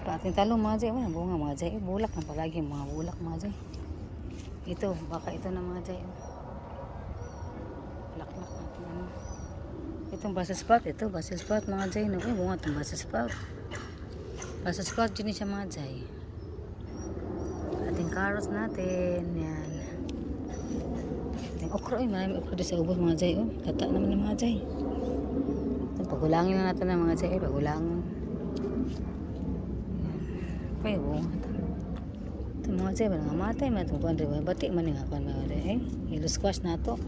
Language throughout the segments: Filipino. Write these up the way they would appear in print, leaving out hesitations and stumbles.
Ating talong mga jay. Wala bunga mga jay. Bulak na palagi mga bulak mga jay. Ito, baka ito na mga jay. Laklak natin ano. Itong Brussels sprout. Ito, Brussels sprout mga jay. Naku, bunga itong Brussels sprout. Brussels sprout yun siya mga jay. Ating carrots natin. Yan. Ating okra. Marami okra sa ubos mga jay. Tata naman ng mga jay. Pagulangin na natin ng mga jay. Pagulangin. Ay, bunga ito. Ito mga jay, mga matay. Batik man nga pa mga jay. Yellow squash na ito.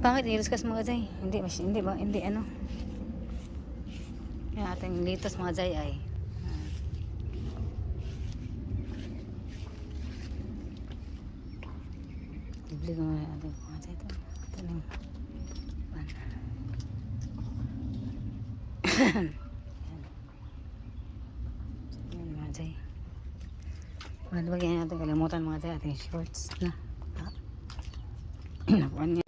Pangit yellow squash mga jay. Hindi ano. Yung ating litos mga jay ay. Bibili ko mga ating mga jay ito. Ito na yung mga jay. Bagay natin kalimutan mga jay ating shorts na. Nakuan niya.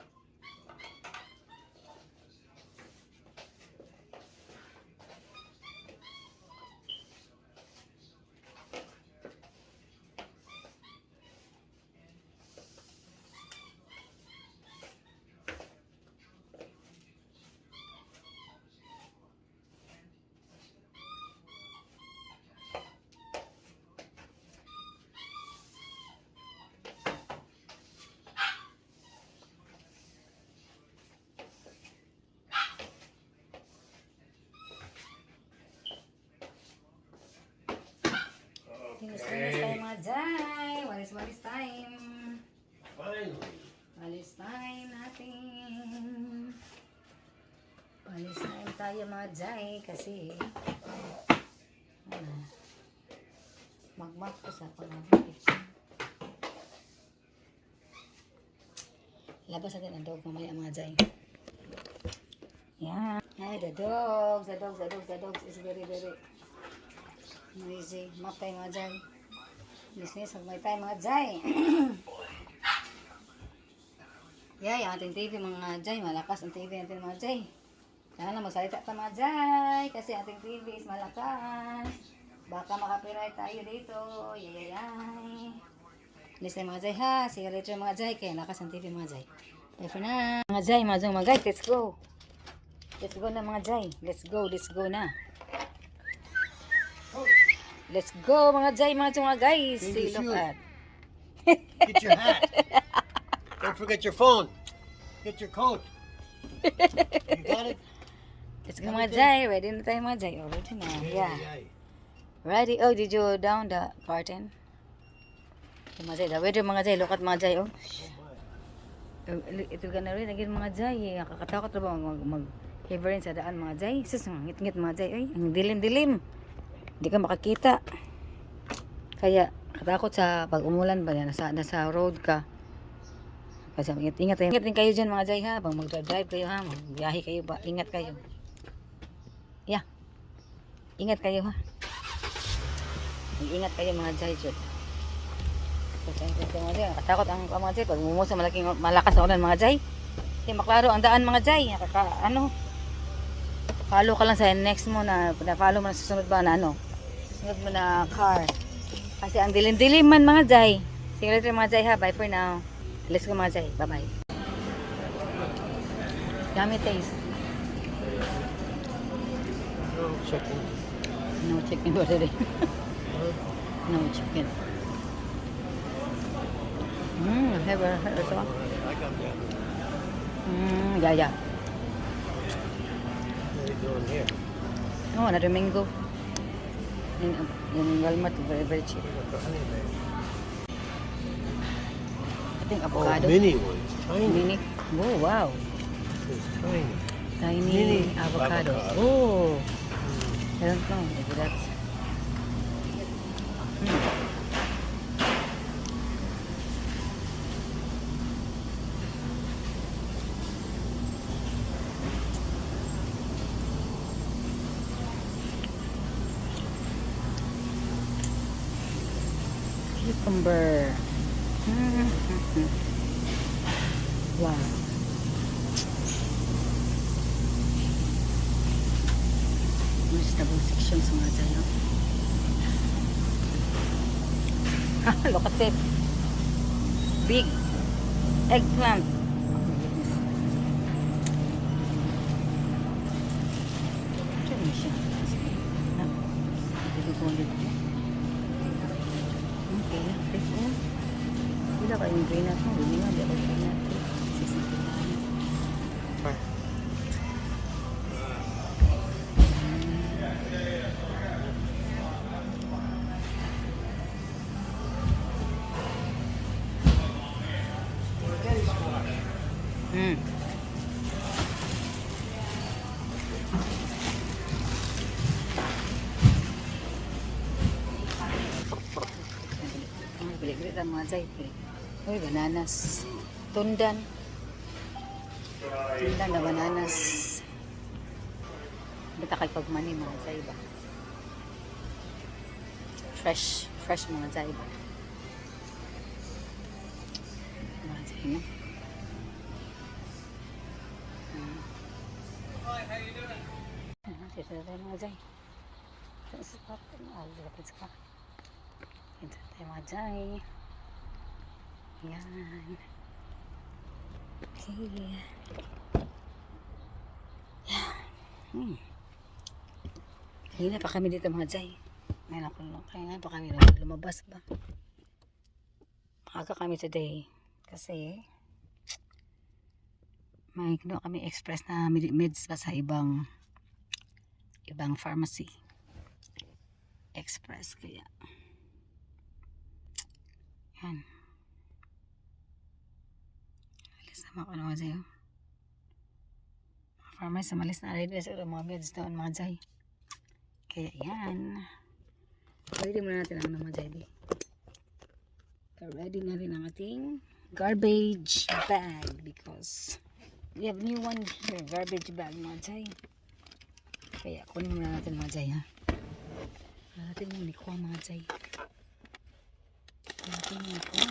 Walis tayo mga jay. Walis time. Walis time natin. Walis time tayo mga jay. Kasi magmak ko sa pangapit. Labas natin ang dog mamaya mga jay. Yan. Ay, the dogs is very noisy. Map tayo mga jay. Business, may tayo mga jay. Yung ating TV mga jay. Malakas ang TV natin mga jay. Sana magsalita pa mga jay. Kasi ating TV is malakas. Baka makapiray tayo dito. Yay. Listen mga jay ha. Sige later mga jay. Kaya lakas ang TV mga jay. Bye for now. Mga jay, mga guys. Let's go. Let's go na mga jay. Let's go na. Let's go mga jay, mga guys. See, look at. Get your hat. Don't forget your phone. Get your coat. You got it? Let's go mga jay. Ready na tayo mga jay. Ready na. Yeah. Ready. Oh, did you down the curtain? Mga jay, the weather mga jay. Look at mga jay. Oh. Ito ka na rin. Again mga jay. Nakakatakot na ba mag-heaverin sa daan mga jay? Sus, ngit-ngit mga jay. Ay, ang dilim-dilim. Hindi ka makakita. Kaya katakot sa pag umulan ba yan, nasa road ka. Kasi ingat din kayo dyan mga jay ha. Pag mag-drive kayo ha, magbiyahe kayo ba, ingat kayo. Yeah. Ingat kayo ha. Ingat kayo mga jay dyan. Katakot ang mga jay pag umusa malakas na ulan mga jay. Hindi maklaro ang daan mga jay. Follow ka lang sa next mo na follow mo na susunod ba na susunod mo na car. Kasi ang dilim-dilim man mga jay. Sige later mga jay ha. Bye for now. Let's go mga jay. Bye bye. Yummy taste. No chicken. No chicken for today. No chicken. Have a so. I got that. Yeah. What are you doing here? Oh, another mango. In Walmart, very cheap. I think avocado. Oh, mini ones. Tiny. Mini. Oh, wow. It's tiny. Tiny Mini avocado. avocado. Oh. I don't know. Maybe that's... Cucumber. Wow. vegetable section sa mga tayo. Look at it. Big eggplant. Ito na siya. Ito ko ulit. Okay lang. Ito. Wala kayong peanut mo. Hindi nga. Hindi ako peanut. Sisipilan. Hmm. Bili-bili lang mga zay. Uy, bananas. Tundan. Tundan na bananas. Bita kay pagmani mga zay ba? Fresh. Fresh mga zay ba? Mga zay na. Sito tayo mga zay. Sa kapit na. Lapit sa kapit. Ito tayo mga zay. Yan. Okay. Yan. Kanina pa kami dito mga zay. Ngayon ako lang. Kaya nga pa kami lumabas ba. Maaga kami today. Kasi may kinuha kami express na meds pa sa ibang pharmacy. Express kaya. Yan. Alis naman ko naman sa'yo. Pharmacy, malis na rin sa mga meds doon mga zay. Kaya yan. Ready muna natin ang mga zay. Ready na rin ang ating garbage bag because we have new one here. Garbage bag mga zay. Kaya kunin muna natin mga zay ha. Natin yung likwa mga zay. Natin yung likwa.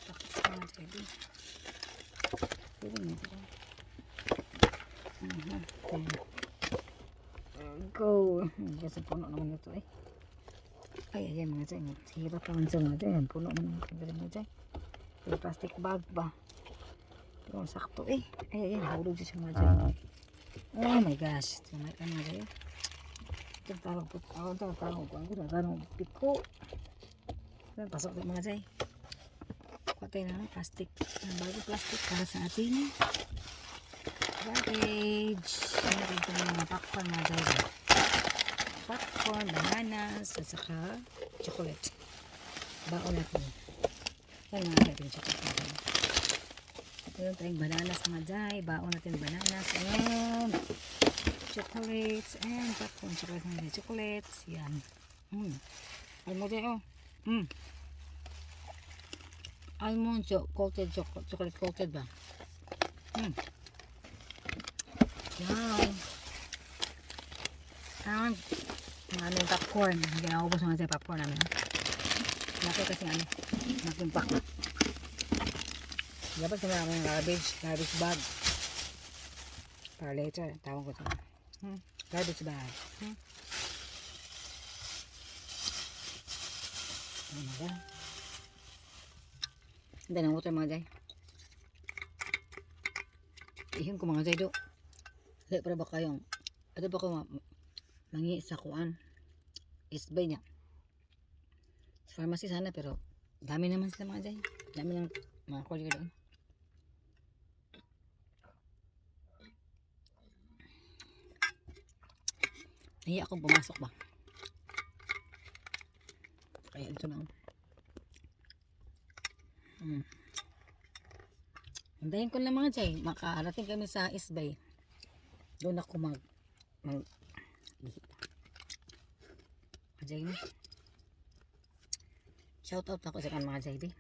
Bakit mga zay di? Pwede mo ito. Go. Kasi puno naman ito eh. Ay, ayan mga zay. Hirap naman sa mga zay. Puno naman ito mga zay. Yung plastic bag ba? Pero sakto eh. Ay, ayan. Hulog siya mga zay. Oh my gosh. Tumay ka mga zay. Ito tarong piko. Ito tarong piko. Pasok ito mga zay. Patay na ng plastic. Ang bago plastic para sa ating garbage. Meron ito mga popcorn mga zay. Popcorn, bananas, at saka chocolate. Baon natin. Yan mga natin chocolate natin. Ito yung tayong bananas mga zay. Baon natin bananas. Ayan. Chocolates and popcorn. Chocolate natin. Chocolates. Yan. Almond zay oh. Almond coated chocolate coated ba? Yan. And ano yung popcorn. Ginaubos naman sa popcorn namin. Laki kasi ano. Laking pack. Dapat kami namin yung garbage bag. Para later. Tawag ko ito. Garbage bag. Oh my God. Hindi na water mga jay. Ihin ko mga jay do. Hindi para ba kayong ito ba ko mangi sa kuan isbay niya sa pharmacy sana pero dami naman sila mga jay. Dami ng mga kulit doon. Nahiya akong pumasok ba kaya ito na hintayin ko lang mga jay. Makarating kami sa isbay. Doon ako mag jay na. Shout out ako sa kan mga jay di.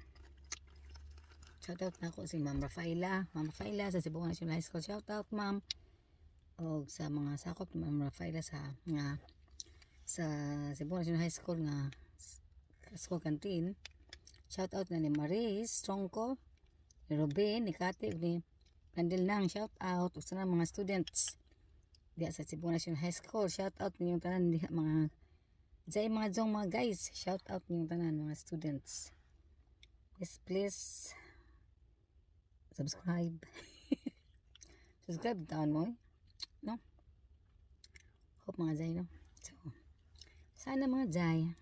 Shout out na ako si Ma'am Rafaela. Ma'am Rafaela sa Cebu National High School. Shout out ma'am. O sa mga sakop Ma'am Rafaela sa Cebu National High School nga school canteen. Shout out na ni Maris Strongko, ni Ruben, ni Kate, ni Nandil Nang. Shout out sa mga students Diya sa Cebu National High School. Shout out ninyong tanan diha mga jay mga jong mga guys. Shout out ninyong tanan mga students. Please subscribe. Subscribe taon mo no? Hope mga jay no. So sana mga jay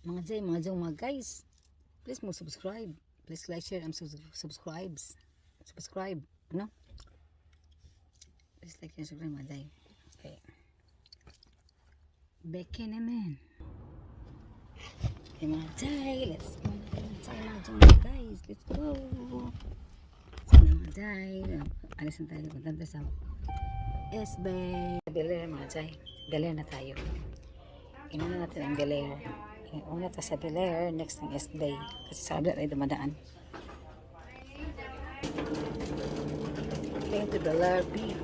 mga jong mga guys, please mo subscribe. Please like, share, and subscribe, no? Please like and subscribe mga jay. Okay. Beke naman. Okay mga jay, let's go na tayo mga jay mga guys. Let's go. Sana mga jay. Alis na tayo. Punta sa S-Bay. Bel-Air mga jay. Bel-Air na tayo. Inuna natin ang Bel-Air. Una tayo sa Bel-Air, next ang S-Bay. Kasi sa kabila tayo dumadaan. Going to Bel-Air B.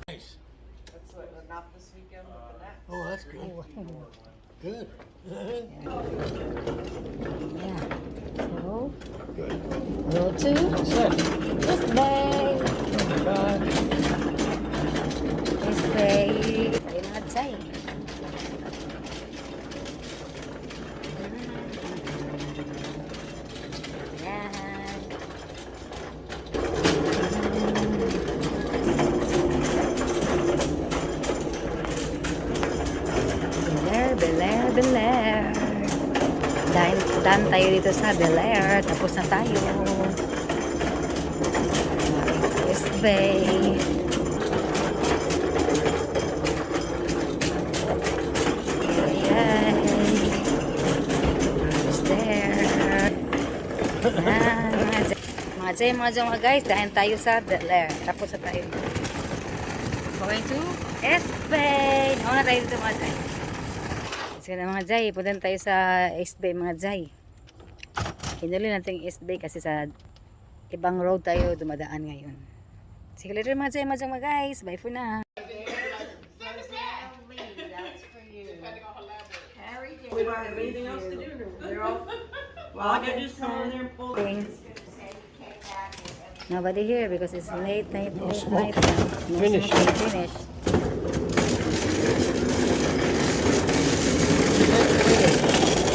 Nice. That's what, not this weekend with the Nets. Oh, that's good. Good. Yeah. So, Good. go to S-Bay. S-Bay. Tayo mga jay. Yan. Bel-Air. Dahil tayo dito sa Bel-Air. Tapos na tayo. West Bay. Ayan. Who's there? Ayan, mga guys. Dahil tayo sa Bel-Air. Tapos na tayo. Going to S-Bay. Nauna tayo dito mga jay. Sige na mga jay. Punta tayo sa S-Bay mga jay. Hinuli natin yung S-Bay kasi sa ibang road tayo dumadaan ngayon. Sige later mga jay, mga guys. Bye for now. We don't have anything else to do. They're all, well, I gotta just come in there and pull. Nobody here because it's late night. No smoke. Finish. Finish.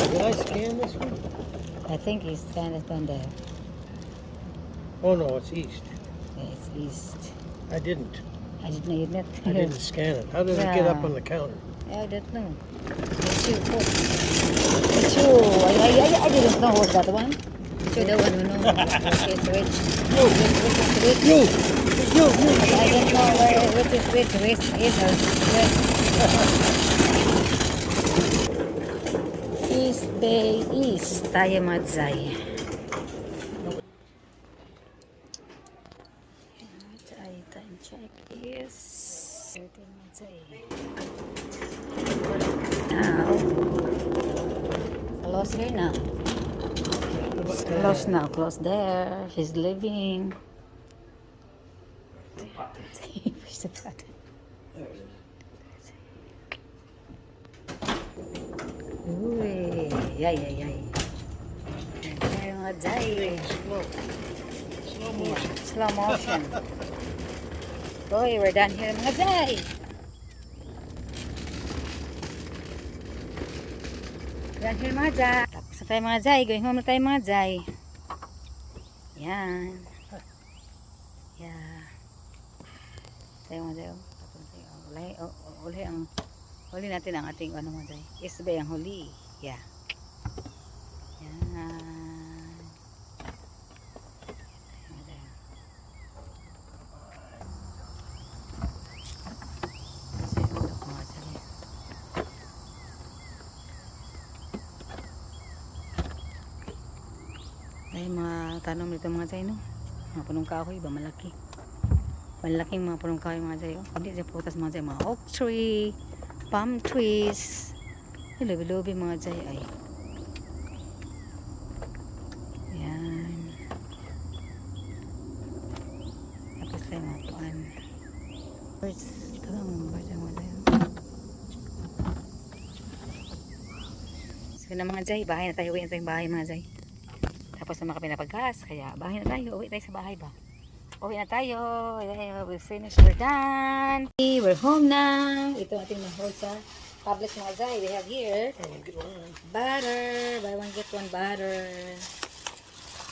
Did I scan this one? I think it's kind of done there. Oh no, it's east. Yeah, it's east. I didn't. I didn't know you did. I didn't scan it. How did it get up Yeah. on the counter? I don't know. It's you. Oh. It's you. I didn't know who's that one. You're the one who knows. Which is which. Which is which. You! I don't know which is which. Which is which. East Bay East. Tayo Madzay. Time check is 13 Madzay. Now, close here now. It's close now. Close there. She's leaving. Push the button. Uy. Yay. Ayan mga jay. Slow motion. Boy, we're done here mga jay. Done here mga jay. Tapos na tayo mga jay. Going home na tayo mga jay. Yan. Yeah. Tayo mga jay. Tapos tayo. Huli natin ang ating ano mga jay. S-Bay ang huli. Yeah. Yan. Ay mga tanom dito mga jay no. Mga punong kahoy ba malaki. Malaking mga punong kahoy mga jay. Hindi siya putas mga jay. Mga oak tree, palm trees. Lubi-lubi mga jay ay. Yan. Tapos tayo mga tuan. birds. Kagang birds ang mga tayo. So na mga Jay, bahay na tayo. Uwi na tayong bahay mga Jay. Tapos na mga pinapagkas. Kaya bahay na tayo. Uwi tayo sa bahay ba? Uwi na tayo. We finished. We're done. We're home now. Ito ang ating mahod sa Publix mga Jay. We have here butter. Buy one get one butter.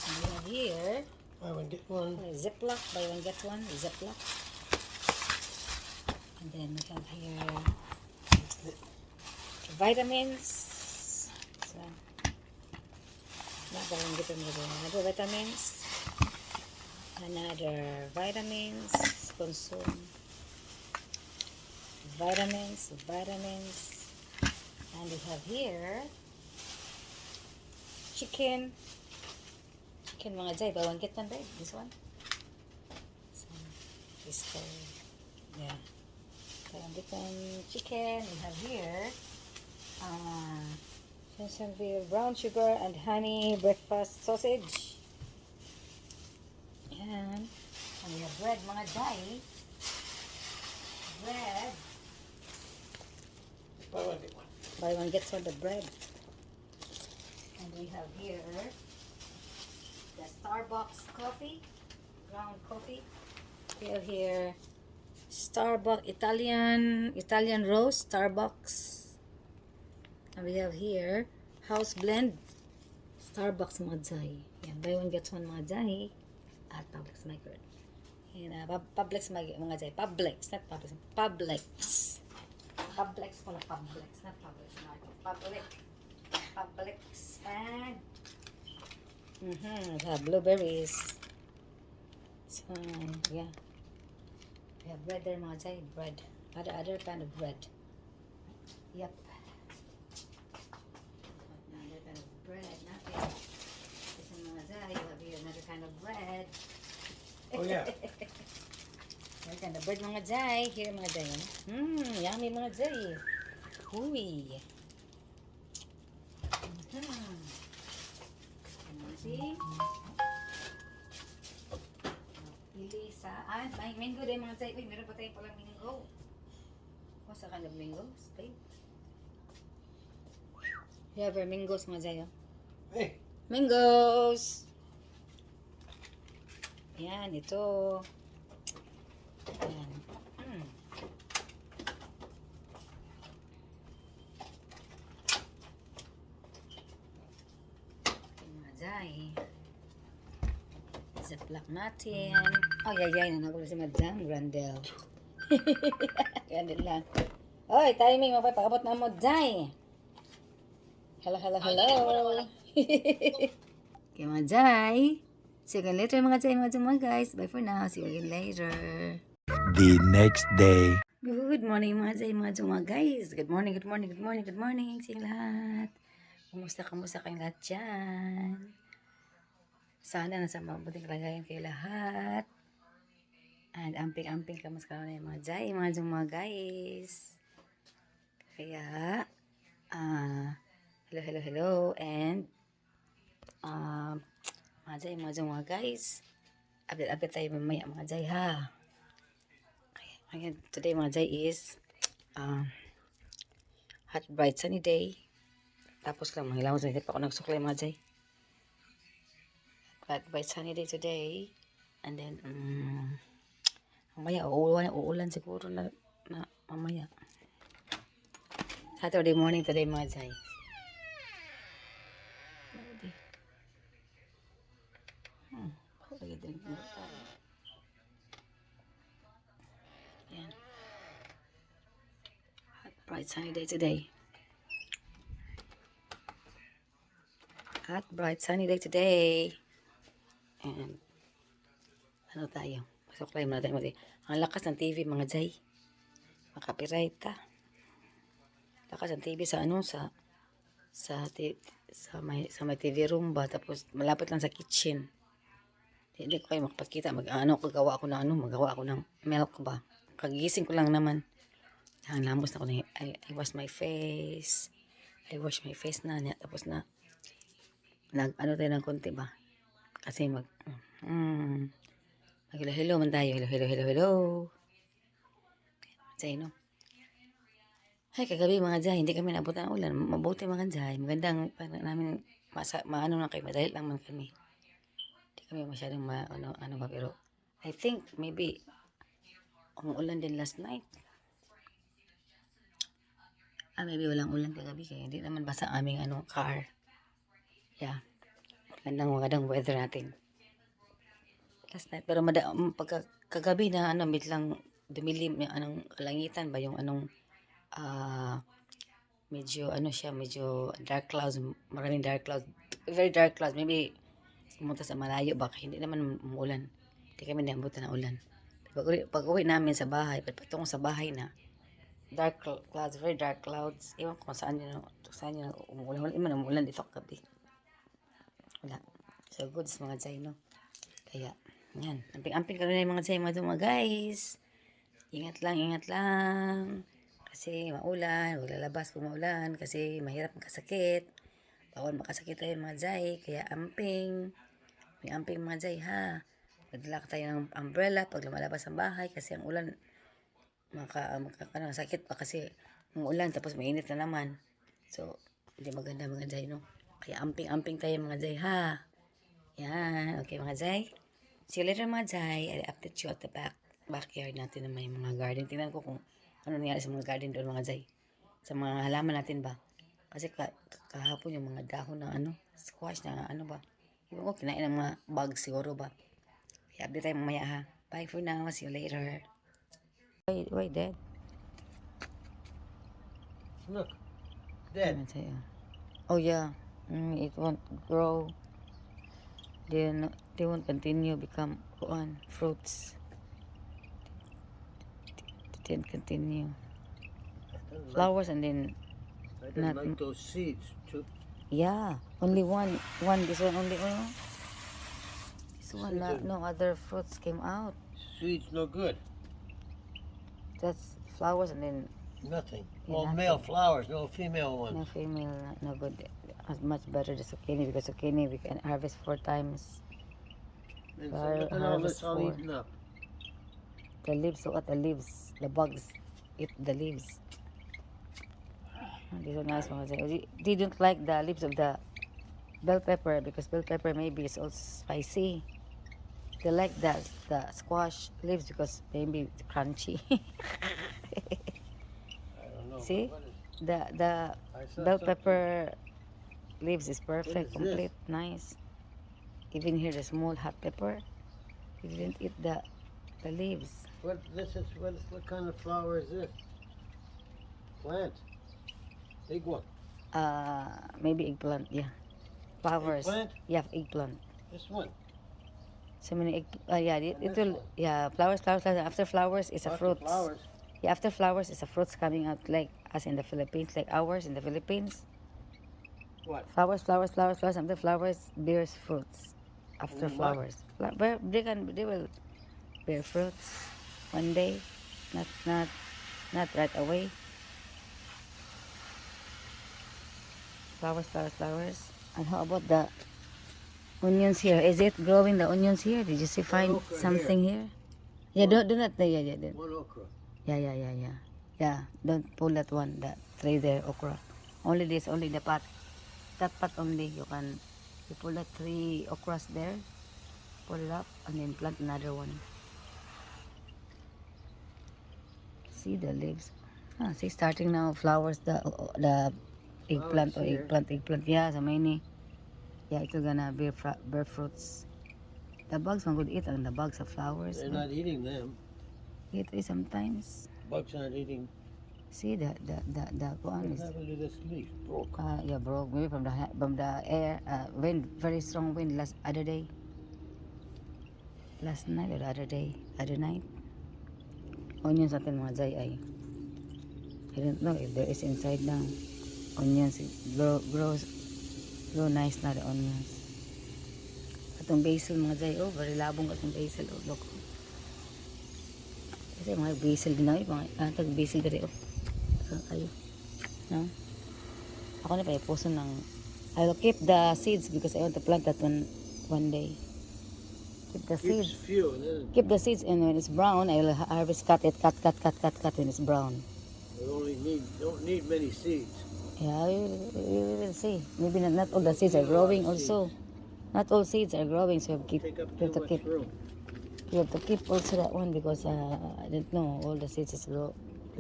And we have here Buy one, get one. Ziploc. Buy one get one. Ziploc. And then we have here vitamins. So, not buy one get one. Another vitamins. Another vitamins. Consume. Vitamins. And we have here chicken mga Jay, buy one get one, babe. This one. So, this yeah. Buy one get one chicken. We have here brown sugar and honey breakfast sausage. And we have bread mga Jay. Bread. Buy one, get one. Buy one get one the bread. And we have here the Starbucks coffee, ground coffee. We have here Starbucks Italian roast Starbucks. And we have here house blend Starbucks mga Jay. Yan, buy one get one mga Jay at Publix micro. Yan, Publix mga Jay. Publix, not Publix. Publix pala, Publix, not Publix market. Publix and blueberries. So yeah, we have bread there mga Jay. Bread, other kind of bread. Yep. Another kind of bread, nothing. This is mga Jay. You have here another kind of bread. Oh, yeah. Another kind of bread mga Jay. Here mga Jay. Yummy mga Jay. Huy. See? Pili sa... may mango din mga Jay. Wait, meron pa tayo palang mango. What's the kind of mangoes, babe? You have our mangoes mga Jay, oh. Hey, Mangoes! Yan, ito. Yan. Mga Jay. Ziploc natin. Oh, yay. Nanagod si Madam Grandel. Grandel lang. Oy, timing. Mapapakabot na mo, Jay. Hello. Okay, mga Jay. See you again later, mga Jay, mga guys. Bye for now. See you again later. The next day. Good morning, mga Jay, mga guys. Good morning. Sa lahat. Kamusta kayong lahat dyan? Sana nasa mabuting kalagayan kayo lahat. And amping kamusta ka na yung mga Jay, mga guys. Kaya, hello. And, mga Jay, mga guys. Update tayo mamaya, mga Jay, ha? Okay, today, mga Jay, is hot, bright, sunny day. Tapos lang, mangilangon sa hindi pa ako nagsuklay, mga Jay. Hot, bright, sunny day today. And then, mamaya, uulan siguro na mamaya. Saturday morning today, mga Jay. Yan. Hot, bright, sunny day today. Hot, bright, sunny day today. And, ano tayo? Pasuklay muna tayo. Ang lakas ng TV, mga Jay. Makapiright ta. Lakas ng TV sa may TV room ba. Tapos, malapit lang sa kitchen. Hindi ko kayo makapagkita. Magawa ako ng milk ba. Kagising ko lang naman. Ang lamos na ko na. I wash my face na niya. Tapos na, tayo ng konti ba. Kasi hello man tayo. Hello. Jay, no? Ay, kagabi mga Jay, hindi kami naabutan ng ulan. Mabuti mga Jay. Magandang parang namin, maano na kayo, madali lang man kami. Hindi kami masyadong ano ba, pero I think maybe umuulan din last night. Maybe walang ulan kagabi kaya hindi naman basa aming car. Yeah. Magandang weather natin. Last night, pero kagabi na biglang dumilim yung kalangitan ba yung medyo medyo dark clouds, maraming dark clouds, very dark clouds, maybe pumunta sa malayo baka hindi naman umuulan, hindi kami naambutan ng ulan. Pag uwi namin sa bahay, patungo sa bahay na dark clouds, very dark clouds, ewan ko saan yun umuulan, wala man umuulan dito kagabi, wala. So goods mga Jay, no? Kaya yan, amping-amping kami na yung mga Jay, mga guys, ingat lang kasi maulan, huwag lalabas kung maulan kasi mahirap makasakit. Bawal makasakit tayo mga Jay, kaya may amping mga Jay ha. Magdala ka tayo ng umbrella pag lumalabas ang bahay kasi ang ulan sakit pa kasi ang ulan tapos mainit na naman. So, hindi maganda mga Jay, no? Kaya amping-amping tayo mga Jay ha. Yan, okay mga Jay. See you later mga Jay. I'll update you at the backyard natin na may mga garden. Tingnan ko kung ano nangyari sa mga garden doon mga Jay. Sa mga halaman natin ba. Kasi kahapon yung mga dahon ng squash na ba. Iwan ko kinain ng mga bugs siguro ba. Kaya update tayo mamaya ha. Bye for now. See you later. Why dead? Look, dead. Oh yeah. It won't grow. They won't continue become fruits. It didn't continue. Flowers and then I didn't like those seeds too. yeah, only one. This one only. This one, no other fruits came out. Seeds no good. That's flowers and then Nothing. Yeah, All nothing. male flowers, no female no ones. female, no good. Much better the zucchini because zucchini we can harvest 4 times. And Or so look at all this harvest all for- eaten up. The leaves, look at the leaves. The bugs eat the leaves. These are nice mga Jay. They don't like the leaves of the bell pepper because bell pepper maybe is also spicy. They like the squash leaves because maybe it's crunchy. I don't know. See? What is- The I saw bell something. pepper leaves is perfect, is complete, nice. Even here the small hot pepper, you didn't eat the leaves. What kind of flower is this? Plant. Big one. Maybe eggplant, yeah. Flowers. Eggplant? Yeah, eggplant. This one. So many yeah, it And this will, one. yeah, flowers. After flowers is a Lots of fruit. flowers. Yeah, after flowers is a fruits coming out like us in the Philippines, like ours in the Philippines. What? Flowers. After flowers bears fruits. After And what? flowers, they will bear fruits one day, not right away. Flowers. And how about the onions here? Is it growing the onions here? Did you find okra something here? Yeah, do not. Yeah. One okra. Yeah. Don't pull that one, that tray there, okra. Only this, only the pot. That pot only. You pull that 3 okras there, pull it up, and then plant another one. See the leaves. See, starting now, flowers, the eggplant Flowers here. eggplant. Yeah, so many. Yeah, it's gonna bear fruits. The bugs one could eat on the bugs of flowers. They're but not eating them. eat it sometimes. Bugs aren't eating. See the one What is happened to this leaf? Broke. yeah, broke maybe from the air, wind, very strong wind last night or the other night. Onions natin mga Jay ay I don't know if there is inside now. Onions grow nice na the onions. Atong basil mga Jay, oh very labong atong basil, oh look. Kasi mga basil din na mga basil diri oh. Kayo. No? Ako na pa ipuso ng I will keep the seeds because I want to plant that one day. Keep the Keep seeds. few, and then Keep the seeds, and when it's brown, I will harvest, cut it, cut when it's brown. we don't need many seeds. Yeah, we will see. Maybe not all the seeds are growing also. Not all seeds are growing, so Take up you too have to much keep room. you have to keep also that one because I didn't know all the seeds will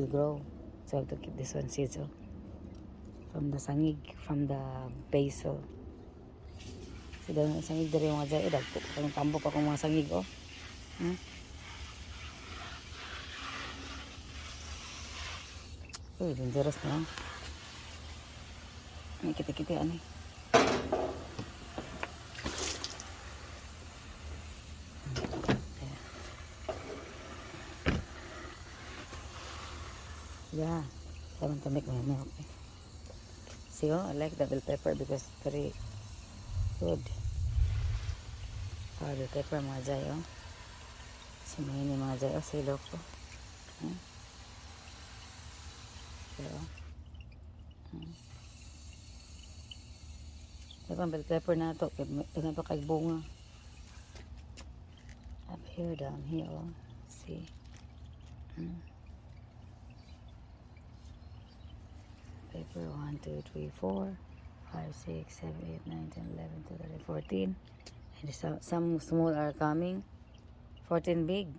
grow. So I have to keep this one seeds from the sangig, from the basil. So dahil sangig dari mga dyan, dagpo. Parang tambok ako mga sangig, oh. Hmm? Uy, dangerous na lang. May kita-kita, ano eh. Yeah, I want to make my milk. See, oh, I like the bell pepper because very good. Bell pepper mga jay, oh. Sumayin yung mga jay, oh, silo ko. Pero, diba bell pepper na ito, ito kay bunga. Up here, down here, oh. See? Paper 1, 2, 3, 4, 5, 6, 7, 8, 9, 10, 11, 12, 13, 14. And some small are coming. 14 big.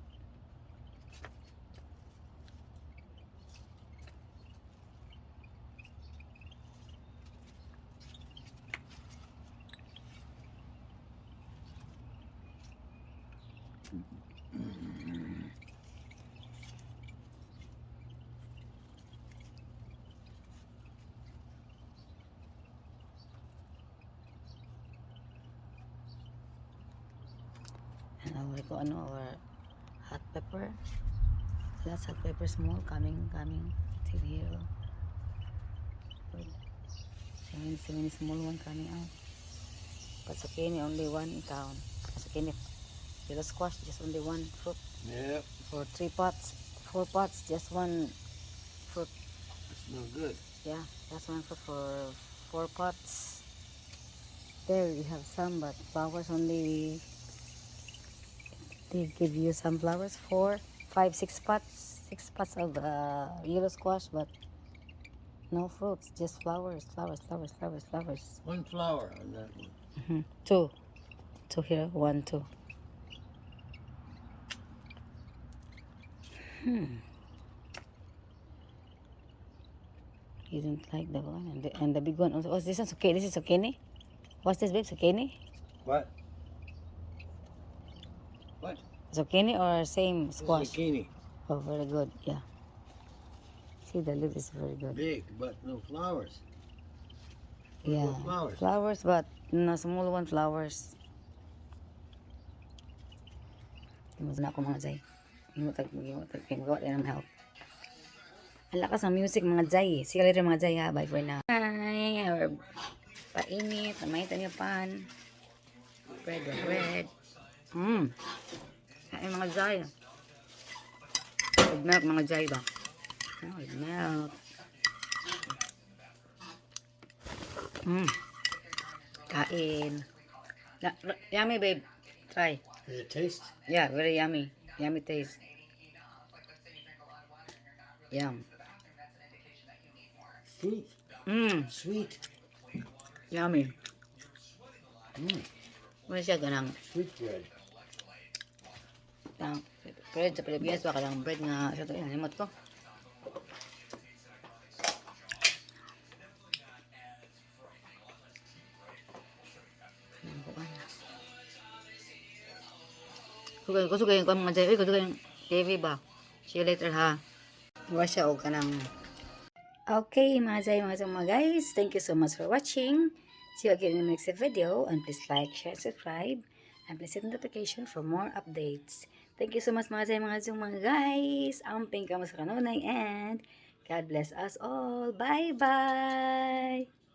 And our hot pepper. That's hot pepper small coming till here. Good. So many small one coming out. But zucchini only one in town. Zucchini, yellow squash just only one fruit. Yep, For 3 pots, 4 pots, just one fruit. it's no good. Yeah, that's one fruit for 4 pots. There we have some, but flowers only. They give you some flowers, 4, 5, 6 pots, 6 pots of yellow squash, but no fruits, just flowers. One flower on that one. 2 here, 1, 2. You don't like the one and the big one also. What's this one? Okay, this is zucchini. What's this, babe? Zucchini? What? What? Zucchini or same squash? Zucchini. Oh, very good. Yeah. See, the leaf is very good. Big, but no flowers. Yeah. No flowers. Flowers, but no small one flowers. Timus na ako mga jay. Magawa din ng help. Ang lakas ng music mga jay. See you later mga jay ha. Bye for now. Hi. Or painit. Namaitan yung pan. Bread. Kain mga jay. With milk mga jay ba? With milk. Kain. Yummy babe. Try. Does it taste? Yeah, very yummy. Yummy taste. Yum. Fruit. Sweet. Yummy. Ano siya ganang Sweet bread. bread sa Pilipinas ba kanang bread nga ito yan limot ko. Kusugay ko mga jay. Uy, kusugay yung TV ba? See you later ha. Iwa siya o kanang. Okay, mga jay, mga guys. Thank you so much for watching. See you again in the next video. And please like, share, subscribe. And please hit notification for more updates. Thank you so much mga jay, mga guys. Amping ka mas kanunay and God bless us all. Bye-bye.